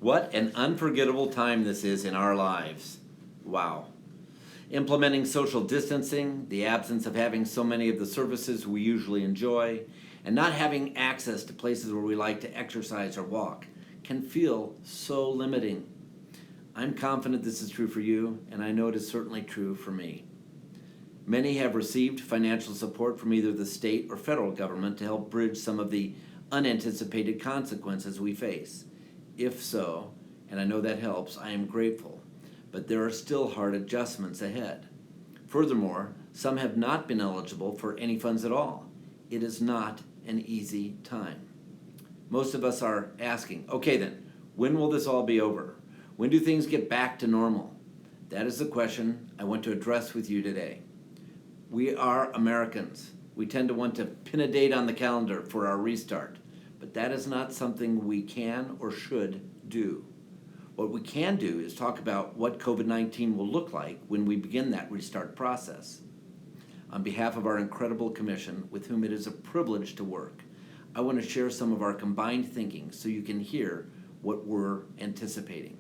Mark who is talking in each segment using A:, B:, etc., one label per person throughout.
A: What an unforgettable time this is in our lives. Wow. Implementing social distancing, the absence of having so many of the services we usually enjoy, and not having access to places where we like to exercise or walk can feel so limiting. I'm confident this is true for you, and I know it is certainly true for me. Many have received financial support from either the state or federal government to help bridge some of the unanticipated consequences we face. If so, and I know that helps, I am grateful, but there are still hard adjustments ahead. Furthermore, some have not been eligible for any funds at all. It is not an easy time. Most of us are asking, okay then, when will this all be over? When do things get back to normal? That is the question I want to address with you today. We are Americans. We tend to want to pin a date on the calendar for our restart, but that is not something we can or should do. What we can do is talk about what COVID-19 will look like when we begin that restart process. On behalf of our incredible commission, with whom it is a privilege to work, I want to share some of our combined thinking so you can hear what we're anticipating.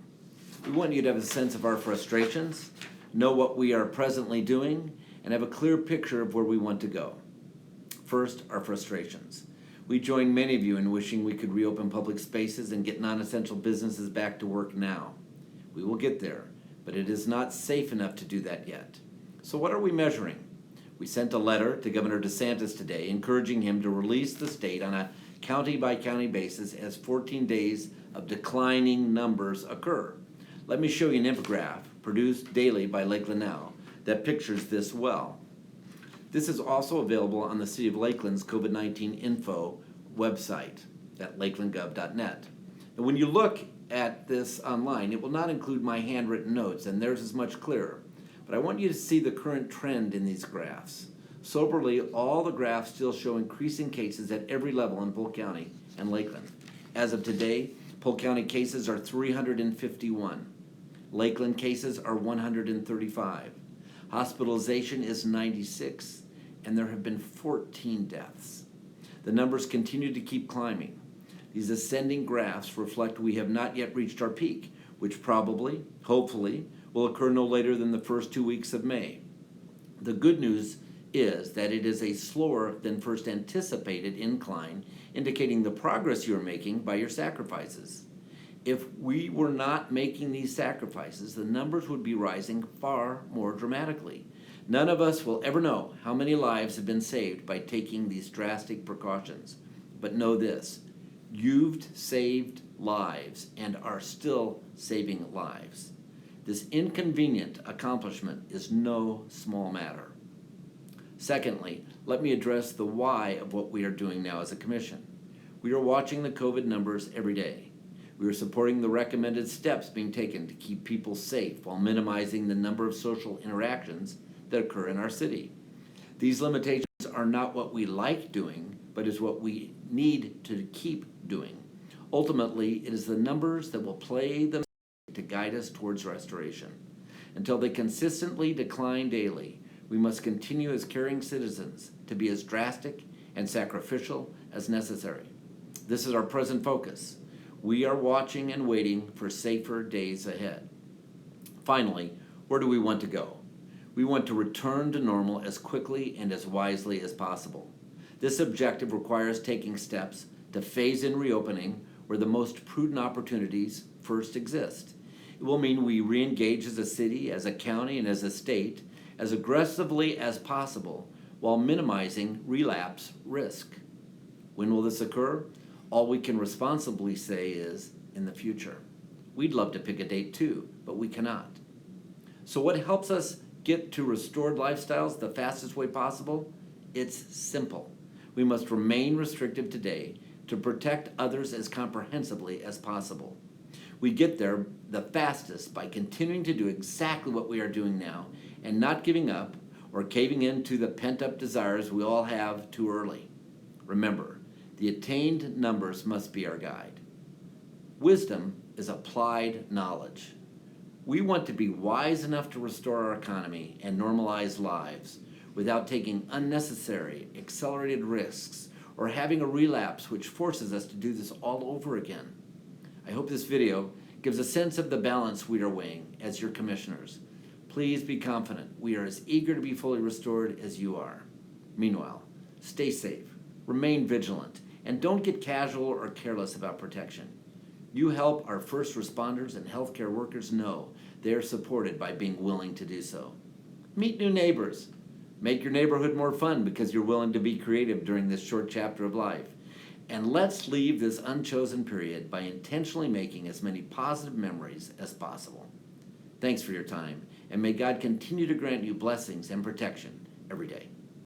A: We want you to have a sense of our frustrations, know what we are presently doing, and have a clear picture of where we want to go. First, our frustrations. We join many of you in wishing we could reopen public spaces and get non-essential businesses back to work now. We will get there, but it is not safe enough to do that yet. So what are we measuring? We sent a letter to Governor DeSantis today encouraging him to release the state on a county-by-county basis as 14 days of declining numbers occur. Let me show you an infographic produced daily by Lakeland Now that pictures this well. This is also available on the City of Lakeland's COVID-19 info website at lakelandgov.net. And when you look at this online, it will not include my handwritten notes, and theirs is much clearer. But I want you to see the current trend in these graphs. Soberly, all the graphs still show increasing cases at every level in Polk County and Lakeland. As of today, Polk County cases are 351. Lakeland cases are 135. Hospitalization is 96, and there have been 14 deaths. The numbers continue to keep climbing. These ascending graphs reflect we have not yet reached our peak, which probably, hopefully, will occur no later than the first 2 weeks of May. The good news is that it is a slower than first anticipated incline, indicating the progress you are making by your sacrifices. If we were not making these sacrifices, the numbers would be rising far more dramatically. None of us will ever know how many lives have been saved by taking these drastic precautions. But know this, you've saved lives and are still saving lives. This inconvenient accomplishment is no small matter. Secondly, let me address the why of what we are doing now as a commission. We are watching the COVID numbers every day. We are supporting the recommended steps being taken to keep people safe while minimizing the number of social interactions that occur in our city. These limitations are not what we like doing, but is what we need to keep doing. Ultimately, it is the numbers that will play the to guide us towards restoration. Until they consistently decline daily, we must continue as caring citizens to be as drastic and sacrificial as necessary. This is our present focus. We are watching and waiting for safer days ahead. Finally, where do we want to go? We want to return to normal as quickly and as wisely as possible. This objective requires taking steps to phase in reopening where the most prudent opportunities first exist. It will mean we re-engage as a city, as a county, and as a state as aggressively as possible while minimizing relapse risk. When will this occur? All we can responsibly say is in the future. We'd love to pick a date too, but we cannot. So what helps us get to restored lifestyles the fastest way possible? It's simple. We must remain restrictive today to protect others as comprehensively as possible. We get there the fastest by continuing to do exactly what we are doing now and not giving up or caving in to the pent-up desires we all have too early. Remember, the attained numbers must be our guide. Wisdom is applied knowledge. We want to be wise enough to restore our economy and normalize lives without taking unnecessary, accelerated risks or having a relapse which forces us to do this all over again. I hope this video gives a sense of the balance we are weighing as your commissioners. Please be confident we are as eager to be fully restored as you are. Meanwhile, stay safe, remain vigilant, and don't get casual or careless about protection. You help our first responders and healthcare workers know they are supported by being willing to do so. Meet new neighbors. Make your neighborhood more fun because you're willing to be creative during this short chapter of life. And let's leave this unchosen period by intentionally making as many positive memories as possible. Thanks for your time, and may God continue to grant you blessings and protection every day.